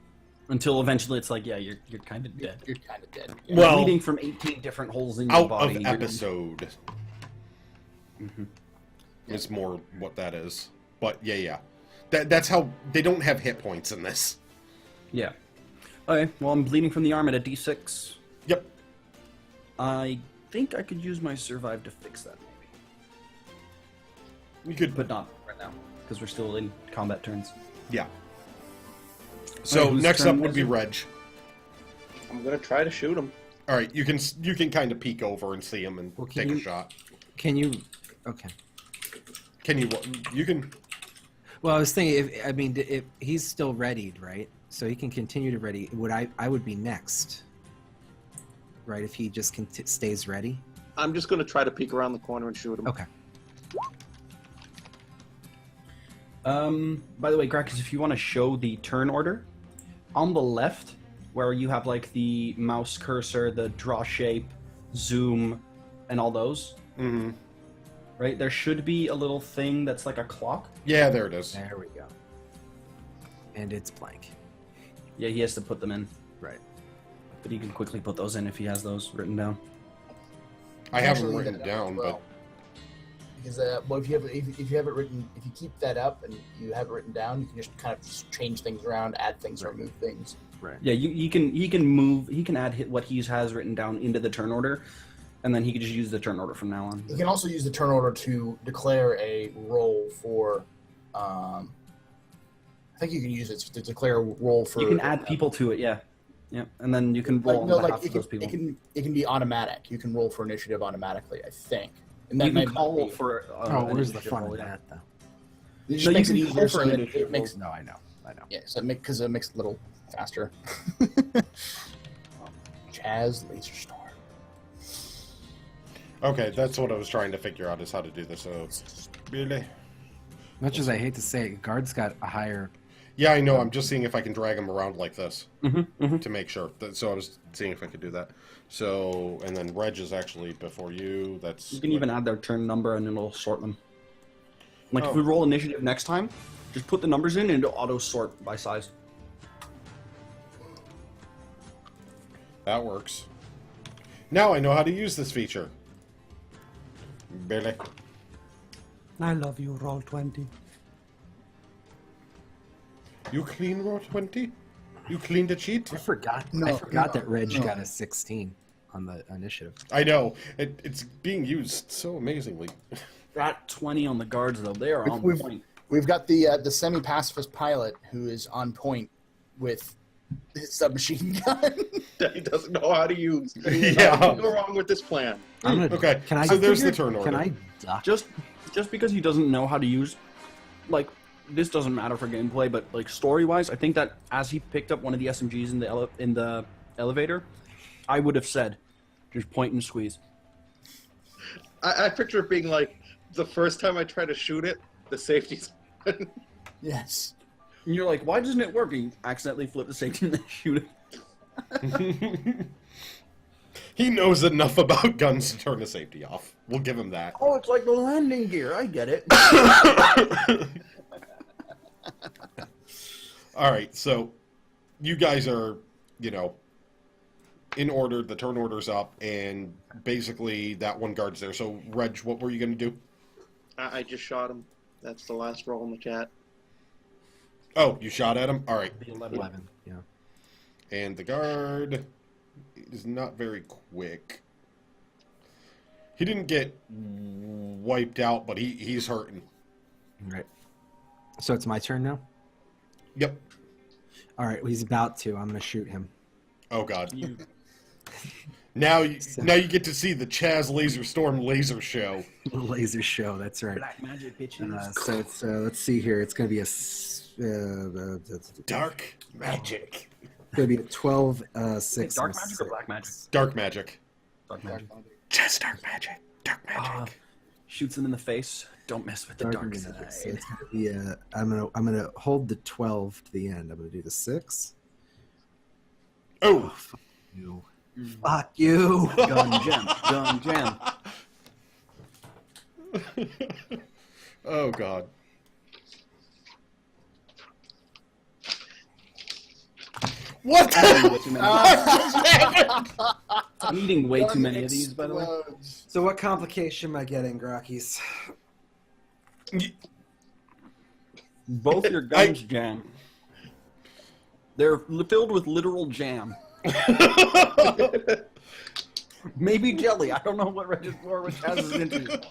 Until eventually it's like, yeah, you're kind of dead. You're kind of dead. You're Well, bleeding from 18 different holes in your out body. of You're- episode is more what that is. But yeah. That's how they don't have hit points in this. Yeah. Okay, well, I'm bleeding from the arm at a D6. Yep. I think I could use my survive to fix that, maybe. You could But not right now, because we're still in combat turns. yeah. So whose next turn up would is be it? Reg. I'm gonna try to shoot him. All right, you can kind of peek over and see him and Well, can take a you- shot. Can you? Okay. Can you? You can. Well, I was thinking. If he's still readied, right? So he can continue to ready. I would be next, right? If he just stays ready. I'm just gonna try to peek around the corner and shoot him. Okay. By the way, Grakees, if you want to show the turn order, on the left, where you have like the mouse cursor, the draw shape, zoom, and all those, Mm-hmm. right? There should be a little thing that's like a clock. Yeah, there it is. There we go. And it's blank. Yeah, he has to put them in, Right. but he can quickly put those in if he has those written down. I have them Actually, written leave it down, as well. Because well, if you have it written, if you keep that up and you have it written down, you can just kind of just change things around, add things, or remove things. Right. Yeah, he can add what he has written down into the turn order, and then he can just use the turn order from now on. You can also use the turn order to declare a roll for. I think you can use it to declare a roll for. You can add people to it, yeah, and then you can roll on behalf of those people. It can be automatic. You can roll for initiative automatically, I think. And You that might can not call be- for. Oh, an where's the initiative fun roll, of yeah. that, though? It just No, you makes can it call easier. for So an that initiative it makes No, I know. yeah. So because it makes it a little faster. Chaz laser storm. Okay, that's what I was trying to figure out is how to do this. So, really? Much as I hate to say it, guard's got a higher. Yeah, I know. I'm just seeing if I can drag him around like this Mm-hmm. to make sure. So I was seeing if I could do that. So, and then Reg is actually before you. That's You can even add their turn number and it'll sort them. Like Oh. if we roll initiative next time, just put the numbers in and it'll auto sort by size. that works. Now I know how to use this feature. Billy. I love you, Roll20. You clean roll 20? You cleaned a cheat? I forgot. No, I forgot no, that Reg no. got a 16 on the initiative. I know. It's being used so amazingly. Got 20 on the guards though. They are on We've- point. We've got the semi-pacifist pilot who is on point with his submachine gun. That he doesn't know how to use. Yeah. Nothing go wrong with this plan. I'm gonna, Okay, Can I? so there's the turn order. Can I duck? Just because he doesn't know how to use, like, this doesn't matter for gameplay, but like story-wise, I think that as he picked up one of the SMGs in the elevator, I would have said, just point and squeeze. I picture it being like the first time I try to shoot it, the safety's on. Yes. And you're like, why doesn't it work? And you accidentally flip the safety and then shoot it. He knows enough about guns to turn the safety off. We'll give him that. Oh, it's like the landing gear. I get it. All right, so you guys are, in order. The turn order's up, and basically that one guard's there. So, Reg, what were you going to do? I just shot him. That's the last roll in the chat. Oh, you shot at him? All right. 11. Yeah. And the guard is not very quick. He didn't get wiped out, but he's hurting. Right. So it's my turn now. Yep. All right. Well, he's about to. I'm gonna shoot him. Oh God. Now you get to see the Chaz Laser Storm laser show. Laser show. That's right. Black magic bitches. So it's let's see here. It's gonna be a Dark magic. gonna be a 12, 6. Dark and a magic or black magic? 6. Dark magic. Dark magic. Just dark magic. Dark magic. Shoots him in the face. Don't mess with the dark magic. side. So it's gonna be I'm gonna hold the 12 to the end. I'm gonna do the 6. Oh. Fuck you. Fuck you. Gun gem. Gun gem. Oh God. What the? I'm eating way too many of these, by the way. So what complication am I getting, Grakees? Both your guns jam. They're filled with literal jam. Maybe jelly. I don't know what Regis has is into.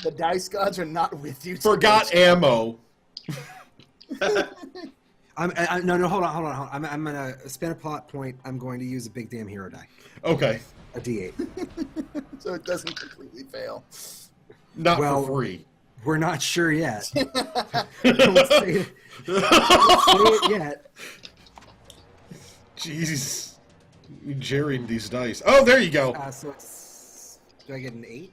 The dice gods are not with you. Forgot ammo. No, hold on. I'm gonna spend a plot point. I'm going to use a big damn hero die, Okay. a D8. So it doesn't completely fail. Not Well- for free. We're not sure yet. Let's say it yet. Jeez. You jerried these dice. Oh, there you go. So it's. Do I get an 8?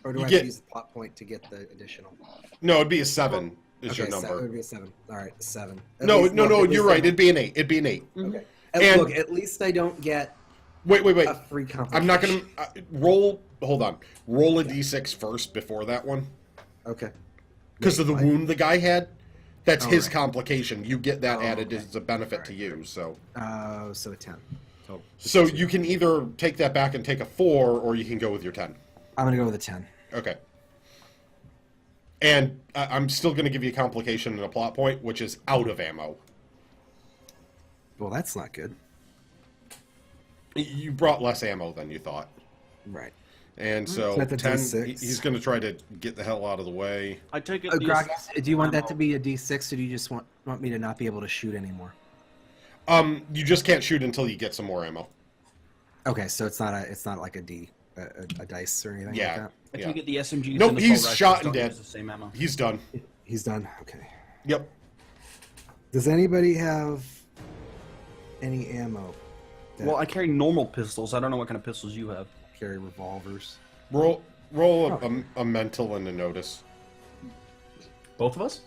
Or do You I have get- to use the plot point to get the additional? No, it'd be a 7 is your It number. would be a 7. All right, 7. No, at least you're right. I It'd be an 8. It'd be an 8. don't- Okay. And- Look, at least I don't get Wait. a free complication. I'm not going to roll. Hold on. Roll a d6 first before that one. Okay. Because of the wound the guy had. That's his right. complication. You get that added okay. as a benefit to you. So So a 10. Total. so you can either take that back and take a 4, or you can go with your 10. I'm gonna go with a 10. Okay. And I'm still going to give you a complication and a plot point, which is out of ammo. Well, that's not good. You brought less ammo than you thought. Right. And so, So that's a 10, D6. he's going to try to get the hell out of the way. I take it. Grakees, do you want that to be a D6, or do you just want me to not be able to shoot anymore? You just can't shoot until you get some more ammo. Okay, so it's not like a dice or anything Yeah. like that? I Yeah. take it the SMGs. Nope, and the he's assault shot rifles and don't dead. use The same ammo. He's done. He's done? Okay. Yep. Does anybody have any ammo? That Well, I carry normal pistols. I don't know what kind of pistols you have. carry revolvers? Roll a mental and a notice. Both of us?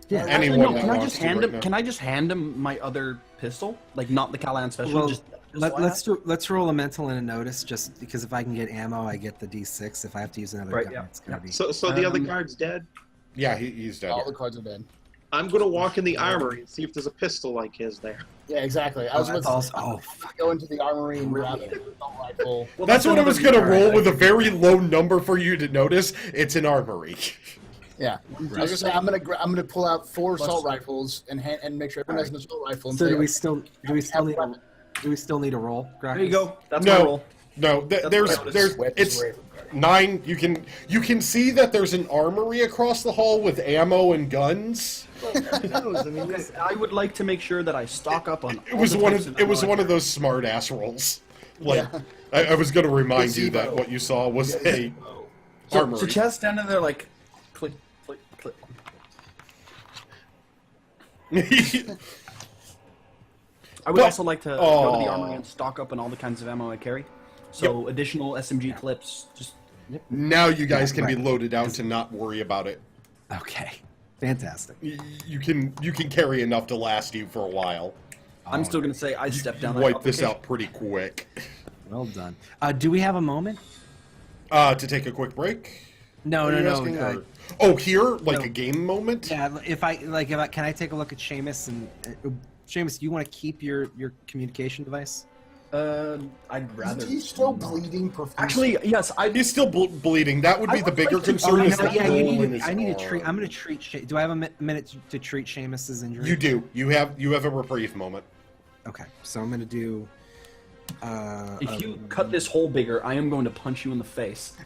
Yeah. Anyone No, that can I wants just to hand right him? now. Can I just hand him my other pistol? Like not the Callahan special. Well, just so I let's roll a mental and a notice, just because if I can get ammo, I get the D6. If I have to use another Right, gun, yeah. it's gonna be. So the other guard's dead. Yeah, he's dead. All the cards are dead. I'm gonna walk in the armory and see if there's a pistol like his there. Yeah, exactly. I Oh, was that's about also. to Oh, go into the armory and grab an assault rifle. That's what I was going to Alright, roll with a very low number for you to notice. It's an armory. Yeah. I was gonna say I'm gonna pull out 4 assault rifles and make sure everyone has an assault rifle. And So say, do we still need a roll? There you go. That's No. my roll. No, there's it's 9. You can see that there's an armory across the hall with ammo and guns. I would like to make sure that I stock up on. It was one of those smart ass rolls. Like I was going to remind you that what you saw was a armory. So Chad's standing there like, click, click, click. I would also like to go to the armory and stock up on all the kinds of ammo I carry. So additional SMG clips. Just now you guys can be loaded out to not worry about it. Okay, fantastic. You can carry enough to last you for a while. I'm still gonna say I stepped down. Wipe this out pretty quick. Well done. Do we have a moment? To take a quick break? No. Here, like a game moment? Yeah, can I take a look at Seamus and Seamus? Do you want to keep your communication device? I'd rather. Is he still bleeding profusely? Actually, yes. He's still bleeding. That would be the bigger concern. Is the hole in his I need to arm. treat. I'm going to treat. Do I have a minute to treat Seamus's injury? You do. You have a reprieve moment. Okay, so I'm going to do. If you cut this hole bigger, I am going to punch you in the face.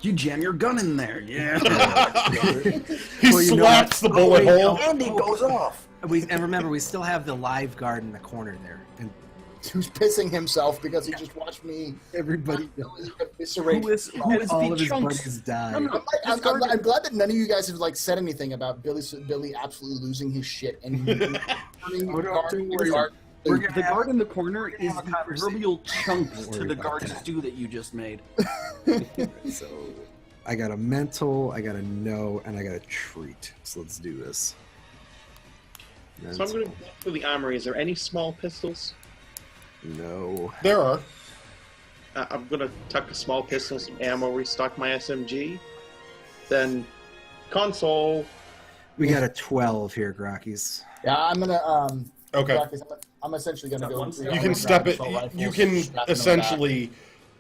You jam your gun in there, yeah. He slaps the bullet hole. And he goes off. And remember, we still have the live guard in the corner there, and Who's pissing himself because he just watched me. everybody. Eviscerate. Who is All of his chunks? buddies died. I'm glad that none of you guys have said anything about Billy absolutely losing his shit and turning the guard. The guard in the corner is the proverbial chunks to the guard stew that you just made. So, I got a mental, I got a no, and I got a treat. So let's do this. So I'm going to go through the armory. Is there any small pistols? No. There are. I'm going to tuck a small pistol, some ammo, restock my SMG. Then console. We got a 12 here, Grakees. Yeah, I'm gonna. Okay. I'm essentially gonna go. You can step it. You can essentially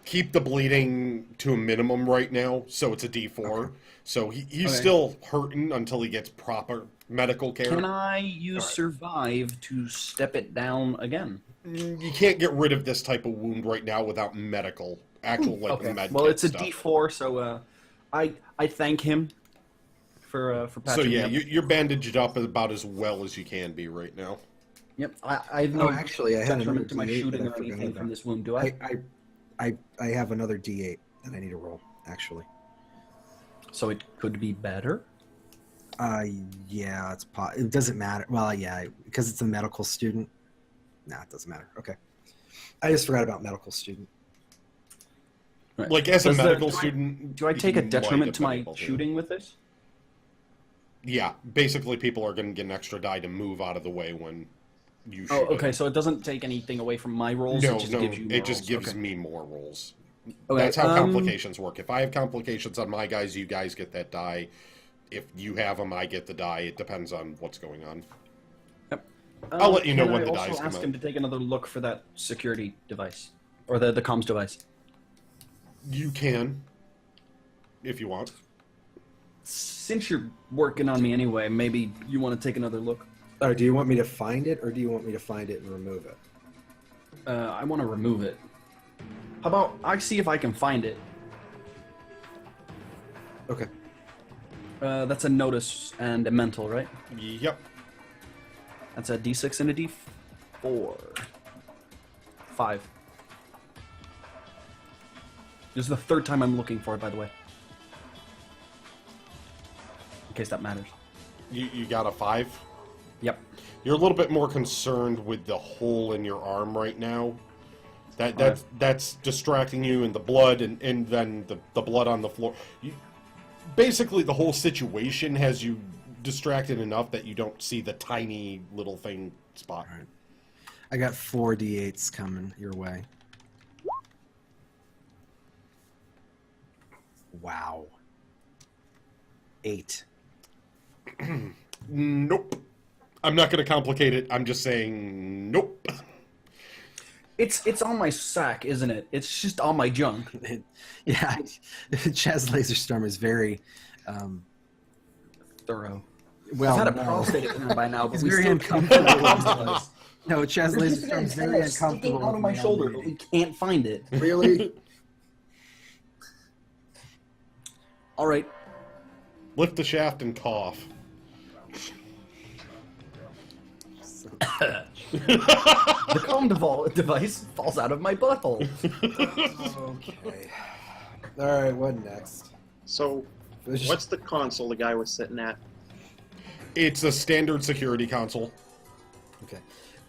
keep the bleeding to a minimum right now, so it's a D4. Okay. So he's still hurting until he gets proper medical care. Can I use survive to step it down again? You can't get rid of this type of wound right now without medical, actual med. Well, it's a stuff. D4, so I thank him for patching So yeah, me up. you're bandaged up about as well as you can be right now. Yep, I have no actually, I had another detriment to my D8 shooting that I or forgot anything about. from this wound, do I? I have another D8 that I need to roll, actually. So it could be better? Yeah, it doesn't matter. Well, yeah, because it's a medical student. Nah, it doesn't matter. Okay. I just forgot about medical student. Right. Like as a Does medical student, Do I take a you detriment might to my have been able to. shooting with this? Yeah, basically people are going to get an extra die to move out of the way when you shoot. Oh, okay, it. so it doesn't take anything away from my rolls? No, it just no, gives you more it just rolls. gives Okay. me more rolls. Okay, That's how complications work. If I have complications on my guys, you guys get that die. If you have them, I get the die. It depends on what's going on. I'll let you know when the dice Can I come also ask him out. to take another look for that security device? Or the comms device? You can, if you want. Since you're working on me anyway, maybe you want to take another look? Or do you want me to find it, or do you want me to find it and remove it? I want to remove it. How about I see if I can find it? Okay. That's a notice and a mental, right? Yep. That's a D6 and a D4. 5. This is the third time I'm looking for it, by the way. In case that matters. You got a 5? Yep. You're a little bit more concerned with the hole in your arm right now. That's distracting you, and the blood, and then the blood on the floor. Basically, the whole situation has you distracted enough that you don't see the tiny little thing spot. All right. I got 4 D8s coming your way. Wow. 8. Nope. I'm not going to complicate it. I'm just saying nope. It's on my sack, isn't it? It's just on my junk. Yeah, Chaz Laserstorm is very Thorough. well. I've had a no. prostate exam by now, but He's we very still uncomfortable. comfortable. No, Chaz Laserstorm is very uncomfortable. Out of with my the shoulder, but elevating. we can't find it. Really? All right. Lift the shaft and cough. The comm device falls out of my butthole. Okay. All right. What next? So, what's the console the guy was sitting at? It's a standard security console. Okay.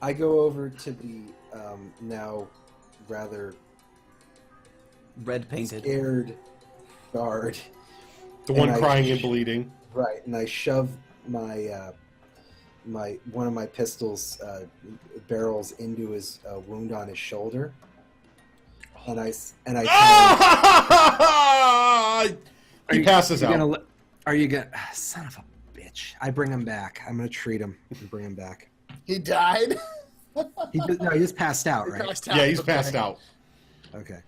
I go over to the now rather Red painted. scared guard. The one And I crying and bleeding. Right, and I shove my one of my pistols barrels into his wound on his shoulder, and I tell him, Ah! He passes out. Are you gonna son of a bitch? I bring him back. I'm gonna treat him and bring him back. He died? He just passed out, right? Yeah, he's passed out. Okay.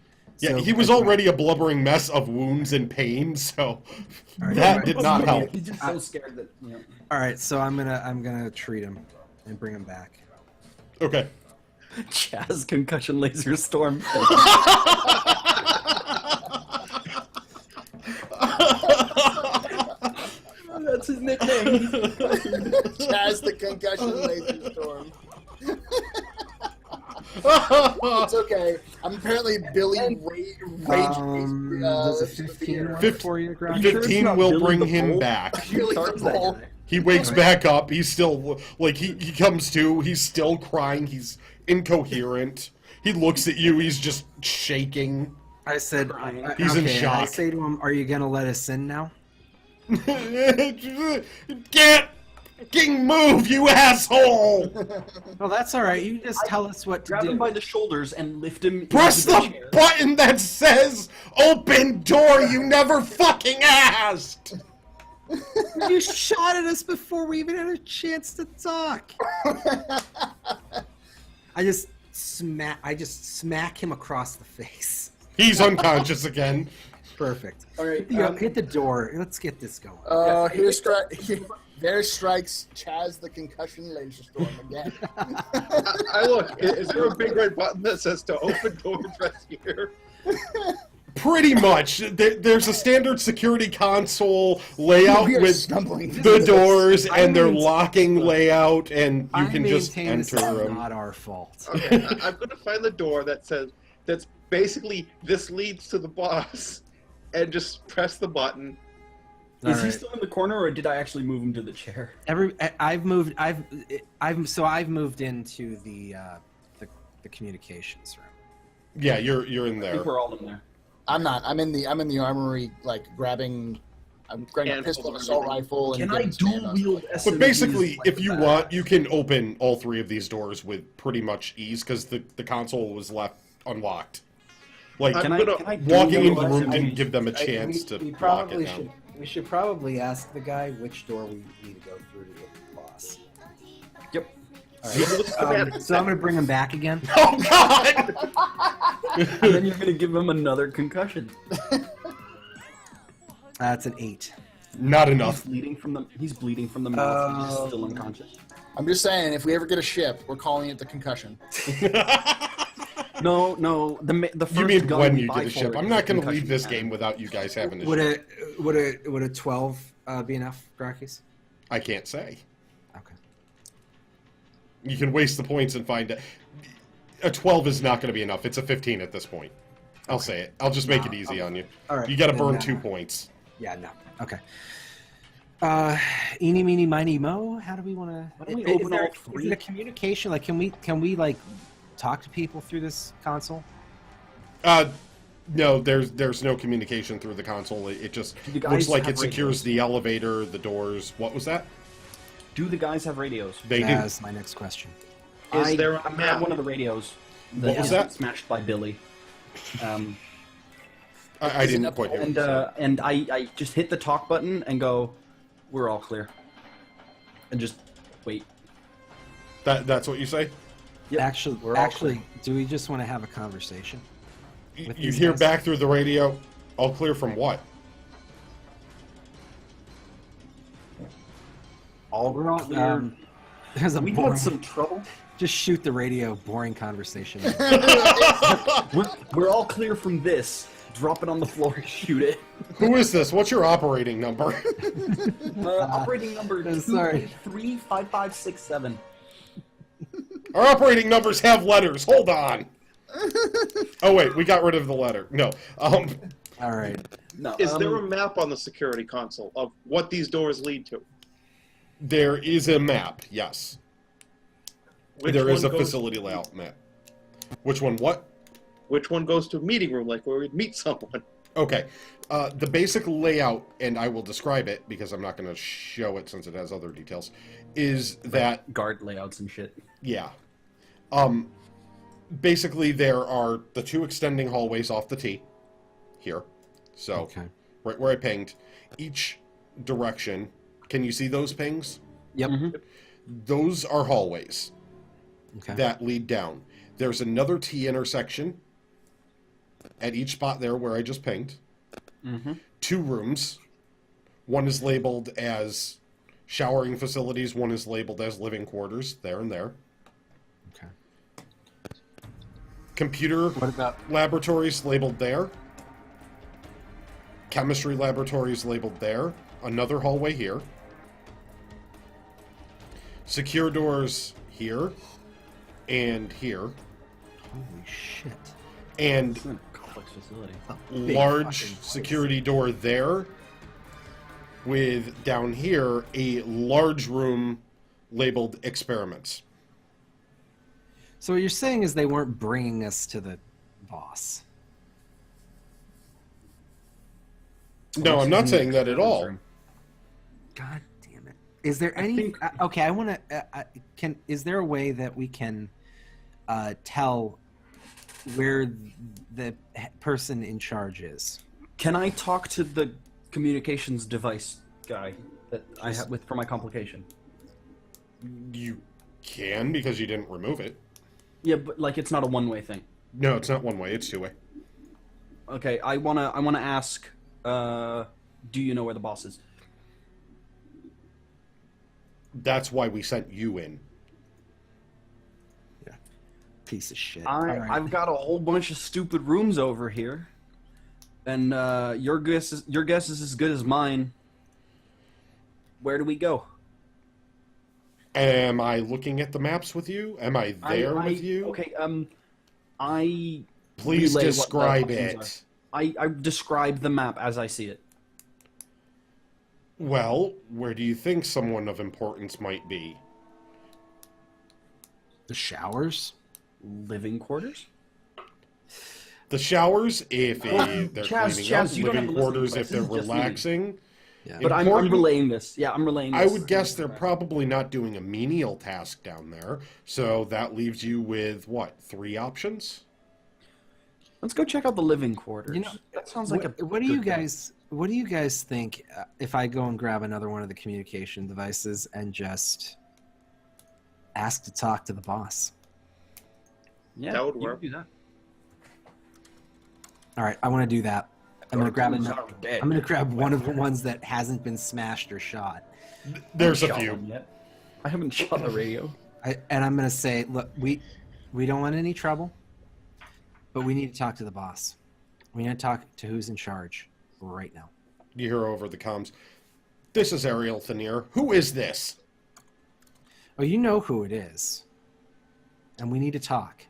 Yeah, So he was I- already a blubbering mess of wounds and pain, so All right, that right. did not help. He's just so scared that. You know. All right, so I'm gonna treat him and bring him back. Okay. Chaz concussion laser storm. That's his nickname. Chaz the concussion laser storm. It's okay. I'm apparently Billy Rage. Does a 15 work for you, Grok? sure it's 15 not will Billy bring the him Bull? back. Billy Starts the that Bull. guy. He wakes back up. He's still, like, he comes to. He's still crying. He's incoherent. He looks at you. He's just shaking. I said, He's in okay, shock. I say to him, "Are you gonna let us in now?" Can't fucking move, you asshole! Well, that's all right. You just tell us what to Grab him do. by the shoulders and lift him. Press into the chair. button that says "Open door." You never fucking asked. You shot at us before we even had a chance to talk. I just smack him across the face. He's unconscious again. Perfect. All right. Hit the door. Let's get this going. There strikes Chaz the concussion laser storm again. I look. Is there a big red button that says to open door? Press here. Pretty much. There's a standard security console layout We are with stumbling. the doors I and their maintain- locking layout, and you I can just maintain this enter is them. not our fault. Okay, I'm gonna find the door that's basically this leads to the boss, and just press the button. Is he Alright. still in the corner, or did I actually move him to the chair? I've moved into the communications room. Yeah, you're in I there. think we're all in there. I'm not. I'm in the armory, like grabbing a pistol, and assault rifle, and Can I getting dual stand-ups. wield SMGs? But basically, like if you that? want, you can open all three of these doors with pretty much ease because the console was left unlocked. Like, Can I'm I gonna- walking dual into the room SMGs? didn't give them a chance to lock it down. We should probably ask the guy which door we need to go through to get the boss. Yep. All right. So I'm gonna bring him back again. Oh God! And then you're gonna give him another concussion. That's an 8. Not enough. He's bleeding from the mouth. He's still unconscious. I'm just saying, if we ever get a ship, we're calling it the concussion. No. The first You mean gun when we you buy get a for ship? it I'm is not a going to concussion leave this cannon. game without you guys having a Would ship. a 12 be enough, Grakees? I can't say. Okay. You can waste the points and find it. A 12 is not going to be enough. It's a 15 at this point. I'll say it. I'll just make it easy on you. All right. You got to then, burn 2 points. Yeah. No. Okay. Eeny, meeny, miny, mo. How do we want to? Why don't we open all three? Is it a communication? Like, can we like talk to people through this console? No, there's no communication through the console. It just Do the guys looks like have it secures radios? the elevator, the doors. What was that? Do the guys have radios? They do. That's my next question. Is there a I have map? one of the radios. What was that? Smashed by Billy. I didn't quite hear. And I just hit the talk button and go, "We're all clear," and just wait. That's what you say? Yep, Actually, we're all do we just want to have a conversation? With You these hear guys? back through the radio, all clear from what? all We're all clear. there's a We've boring, had some trouble. just shoot the radio. Boring conversation. We're all clear from this. Drop it on the floor and shoot it. Who is this? What's your operating number? Operating number sorry. 2835567. Our operating numbers have letters. Hold on. Oh wait, we got rid of the letter. No. All right. No, Is there a map on the security console of what these doors lead to? There is a map. Yes. There is a goes- facility layout map. Which one? What? Which one goes to a meeting room, like where we'd meet someone? Okay. The basic layout, and I will describe it because I'm not going to show it since it has other details, is that, guard layouts and shit. yeah. Basically, there are the two extending hallways off the T here. So, Okay. right where I pinged. Each direction. Can you see those pings? Yep. Those are hallways Okay. that lead down. There's another T intersection at each spot there where I just pinged. Two rooms. One is labeled as showering facilities. One is labeled as living quarters. There and there. Okay. Computer What about? laboratories labeled there. Chemistry laboratories labeled there. Another hallway here. Secure doors here and here. Holy shit. And It's a complex facility. Big large fucking security door there with down here a large room labeled experiments. So what you're saying is they weren't bringing us to the boss. No, I'm not saying that at all. God damn it! Is there any? think- Okay, I want to. Can is there a way that we can tell where the person in charge is? Can I talk to the communications device guy that I have with for my complication? You can because you didn't remove it. Yeah, but like it's not a one-way thing. No, it's not one way, it's two way. Okay, I wanna ask. Do you know where the boss is? That's why we sent you in. Piece of shit. All right. I've got a whole bunch of stupid rooms over here, and your guess is as good as mine. Where do we go? Am I looking at the maps with you? Am I there with you? Okay, I Please relay what the describe options it. I describe the map as I see it. Well, where do you think someone of importance might be? The showers. Living quarters. The showers, if they're Chaz, cleaning Chaz, up. you don't have Living to listen quarters, to if this. they're This is just me. relaxing. Yeah. But I'm Important- relaying this. Yeah, I'm relaying this. I would guess they're probably not doing a menial task down there. So that leaves you with, what, 3 options? Let's go check out the living quarters. You know, that sounds like a. What do you good thing. guys? What do you guys think if I go and grab another one of the communication devices and just ask to talk to the boss? Yeah, That would you work. can do that. All right, I want to do that. I'm gonna grab Dark another. Souls are dead. I'm gonna grab one of the ones that hasn't been smashed or shot. There's a Shot few. one yet. I haven't shot the radio. And I'm gonna say, look, we don't want any trouble, but we need to talk to the boss. We need to talk to who's in charge right now. You hear over the comms. This is Ariel Thanier. Who is this? Oh, you know who it is, and we need to talk.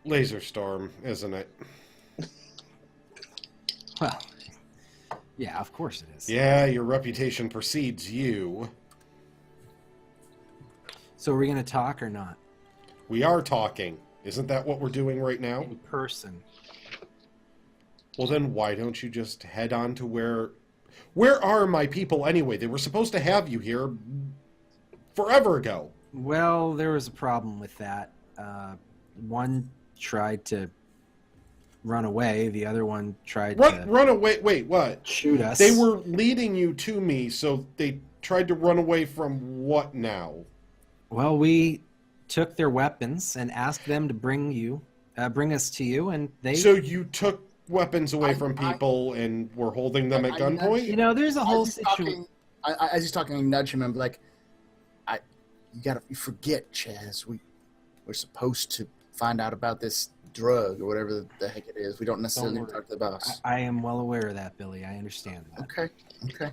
Laser Storm, isn't it? Well, yeah, of course it is. Yeah, your reputation precedes you. So are we gonna talk or not? We are talking. Isn't that what we're doing right now? In person. Well, then why don't you just head on to where... Where are my people anyway? They were supposed to have you here forever ago. Well, there was a problem with that. One tried to run away. The other one tried to Run away. Wait, what? shoot us. They were leading you to me, so they tried to run away from what now? Well, we took their weapons and asked them to bring us to you, and they. So you took weapons away from people and were holding them at gunpoint? You know, there's a whole As situation. he's talking, I nudge him and be like, you forget, Chaz. We're supposed to find out about this drug or whatever the heck it is. We don't necessarily worry. talk to the boss. I am well aware of that, Billy. I understand that. Okay.